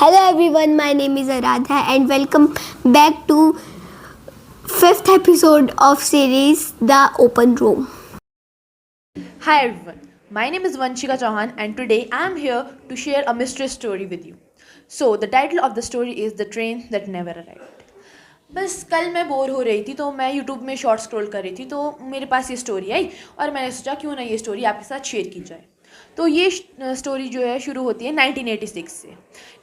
Hello everyone, my name is Aradha and welcome back to 5th episode of series The Open Room. Hi everyone, my name is Vanshika Chauhan and today I am here to share a mystery story with you. So the title of the story is The Train That Never Arrived. बस कल मैं bore हो रही थी तो मैं YouTube में short scroll कर रही थी तो मेरे पास ये स्टोरी आई और मैंने सोचा क्यों ना ये स्टोरी आपके साथ शेयर की जाए। तो ये स्टोरी जो है शुरू होती है 1986 से।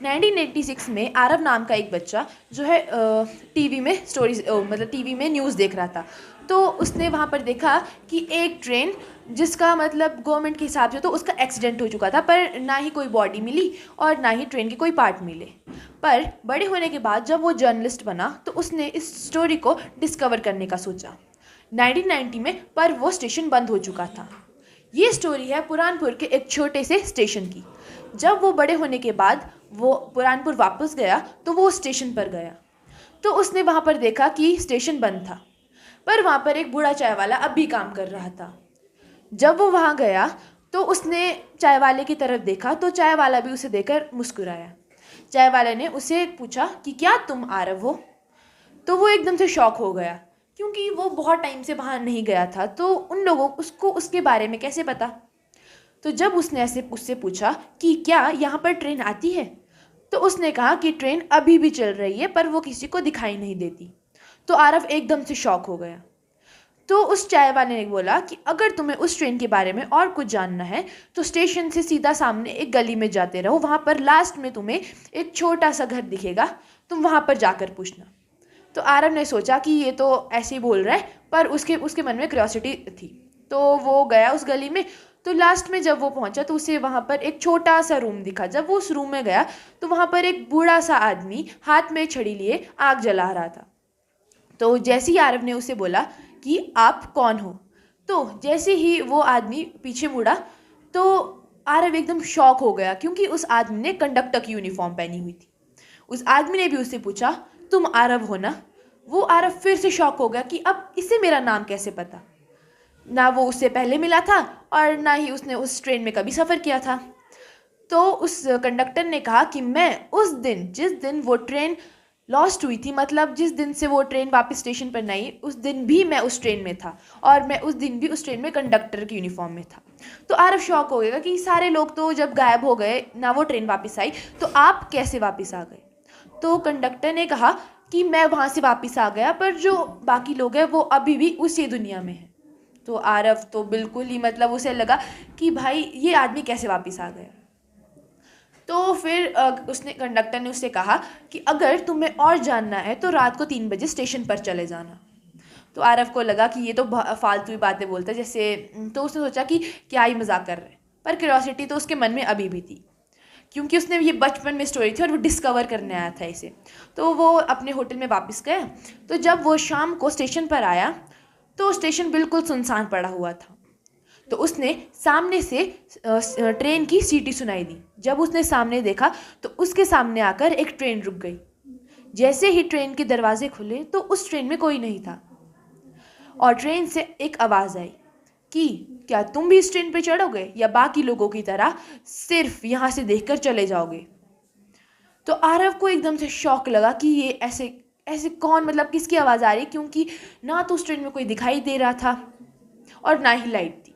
1986 में आरव नाम का एक बच्चा जो है टीवी में स्टोरीज मतलब टीवी में न्यूज़ देख रहा था। तो उसने वहाँ पर देखा कि एक ट्रेन जिसका मतलब गवर्नमेंट के हिसाब से तो उसका एक्सीडेंट हो चुका था, पर ना ही कोई बॉडी मिली और ना ही ट्रेन के कोई पार्ट मिले। पर बड़े होने के बाद जब वो जर्नलिस्ट बना तो उसने इस स्टोरी को डिस्कवर करने का सोचा 1990 में, पर वो स्टेशन बंद हो चुका था। ये स्टोरी है पुरानपुर के एक छोटे से स्टेशन की। जब वो बड़े होने के बाद वो पुरानपुर वापस गया तो वो स्टेशन पर गया तो उसने वहाँ पर देखा कि स्टेशन बंद था, पर वहाँ पर एक बूढ़ा चाय वाला अब भी काम कर रहा था। जब वो वहाँ गया तो उसने चाय वाले की तरफ देखा तो चाय वाला भी उसे देखकर मुस्कुराया। चाय वाले ने उसे पूछा कि क्या तुम आरव हो? तो वो एकदम से शॉक हो गया क्योंकि वो बहुत टाइम से वहाँ नहीं गया था, तो उन लोगों उसको उसके बारे में कैसे पता। तो जब उसने ऐसे उससे पूछा कि क्या यहाँ पर ट्रेन आती है, तो उसने कहा कि ट्रेन अभी भी चल रही है पर वो किसी को दिखाई नहीं देती। तो आरव एकदम से शॉक हो गया। तो उस चाय वाले ने बोला कि अगर तुम्हें उस ट्रेन के बारे में और कुछ जानना है तो स्टेशन से सीधा सामने एक गली में जाते रहो, वहाँ पर लास्ट में तुम्हें एक छोटा सा घर दिखेगा, तुम वहाँ पर जाकर पूछना। तो आरव ने सोचा कि ये तो ऐसे ही बोल रहा है, पर उसके मन में क्यूरियोसिटी थी। तो वो गया उस गली में। तो लास्ट में जब वो पहुंचा तो उसे वहाँ पर एक छोटा सा रूम दिखा। जब वो उस रूम में गया तो वहाँ पर एक बूढ़ा सा आदमी हाथ में छड़ी लिए आग जला रहा था। तो जैसे ही आरव ने उसे बोला कि आप कौन हो, तो जैसे ही वो आदमी पीछे मुड़ा तो आरव एकदम शॉक हो गया क्योंकि उस आदमी ने कंडक्टर की यूनिफॉर्म पहनी हुई थी। उस आदमी ने भी उससे पूछा तुम आरव हो ना? वो आरव फिर से शॉक हो गया कि अब इसे मेरा नाम कैसे पता। ना वो उससे पहले मिला था और ना ही उसने उस ट्रेन में कभी सफ़र किया था। तो उस कंडक्टर ने कहा कि मैं उस दिन जिस दिन वो ट्रेन लॉस्ट हुई थी, मतलब जिस दिन से वो ट्रेन वापस स्टेशन पर नहीं, उस दिन भी मैं उस ट्रेन में था और मैं उस दिन भी उस ट्रेन में कंडक्टर की यूनिफॉर्म में था। तो आरव शॉक हो गया कि सारे लोग तो जब गायब हो गए, ना वो ट्रेन वापस आई, तो आप कैसे वापस आ गए? तो कंडक्टर ने कहा कि मैं वहाँ से वापस आ गया, पर जो बाकी लोग हैं वो अभी भी उसी दुनिया में हैं। तो आरव तो बिल्कुल ही मतलब उसे लगा कि भाई ये आदमी कैसे वापस आ गया। तो फिर उसने कंडक्टर ने उससे कहा कि अगर तुम्हें और जानना है तो रात को 3 बजे स्टेशन पर चले जाना। तो आरव को लगा कि ये तो फालतू ही बातें बोलता है जैसे, तो उसने सोचा कि क्या ही मजाक कर रहे हैं, पर क्यूरियोसिटी तो उसके मन में अभी भी थी क्योंकि उसने ये बचपन में स्टोरी थी और वो डिस्कवर करने आया था इसे। तो वो अपने होटल में वापस गया। तो जब वो शाम को स्टेशन पर आया तो स्टेशन बिल्कुल सुनसान पड़ा हुआ था। तो उसने सामने से ट्रेन की सीटी सुनाई दी। जब उसने सामने देखा तो उसके सामने आकर एक ट्रेन रुक गई। जैसे ही ट्रेन के दरवाजे खुले तो उस ट्रेन में कोई नहीं था और ट्रेन से एक आवाज़ आई कि क्या तुम भी इस ट्रेन पे चढ़ोगे या बाकी लोगों की तरह सिर्फ यहाँ से देखकर चले जाओगे? तो आरव को एकदम से शॉक लगा कि ये ऐसे ऐसे कौन, मतलब किसकी आवाज़ आ रही, क्योंकि ना तो उस ट्रेन में कोई दिखाई दे रहा था और ना ही लाइट थी।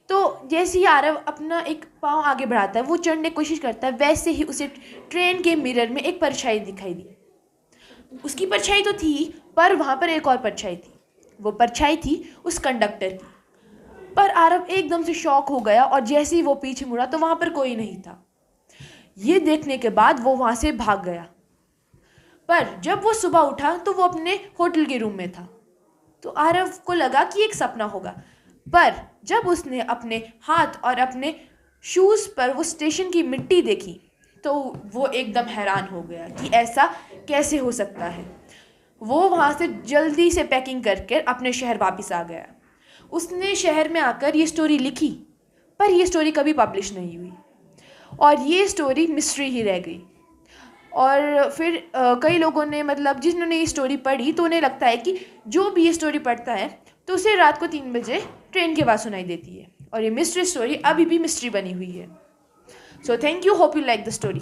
तो जैसे ही आरव अपना एक पाँव आगे बढ़ाता है, वो चढ़ने की कोशिश करता है, वैसे ही उसे ट्रेन के मिरर में एक परछाई दिखाई दी। उसकी परछाई तो थी, पर वहाँ पर एक और परछाई थी। वो परछाई थी उस कंडक्टर की। पर आरव एकदम से शॉक हो गया और जैसे ही वो पीछे मुड़ा तो वहाँ पर कोई नहीं था। ये देखने के बाद वो वहाँ से भाग गया। पर जब वो सुबह उठा तो वो अपने होटल के रूम में था। तो आरव को लगा कि एक सपना होगा, पर जब उसने अपने हाथ और अपने शूज़ पर वो स्टेशन की मिट्टी देखी तो वो एकदम हैरान हो गया कि ऐसा कैसे हो सकता है। वो वहाँ से जल्दी से पैकिंग करके अपने शहर वापस आ गया। उसने शहर में आकर ये स्टोरी लिखी, पर ये स्टोरी कभी पब्लिश नहीं हुई और ये स्टोरी मिस्ट्री ही रह गई। और फिर कई लोगों ने, मतलब जिन्होंने ये स्टोरी पढ़ी, तो उन्हें लगता है कि जो भी ये स्टोरी पढ़ता है तो उसे रात को 3 बजे ट्रेन की आवाज़ सुनाई देती है और ये मिस्ट्री स्टोरी अभी भी मिस्ट्री बनी हुई है। So thank you, hope you like the story.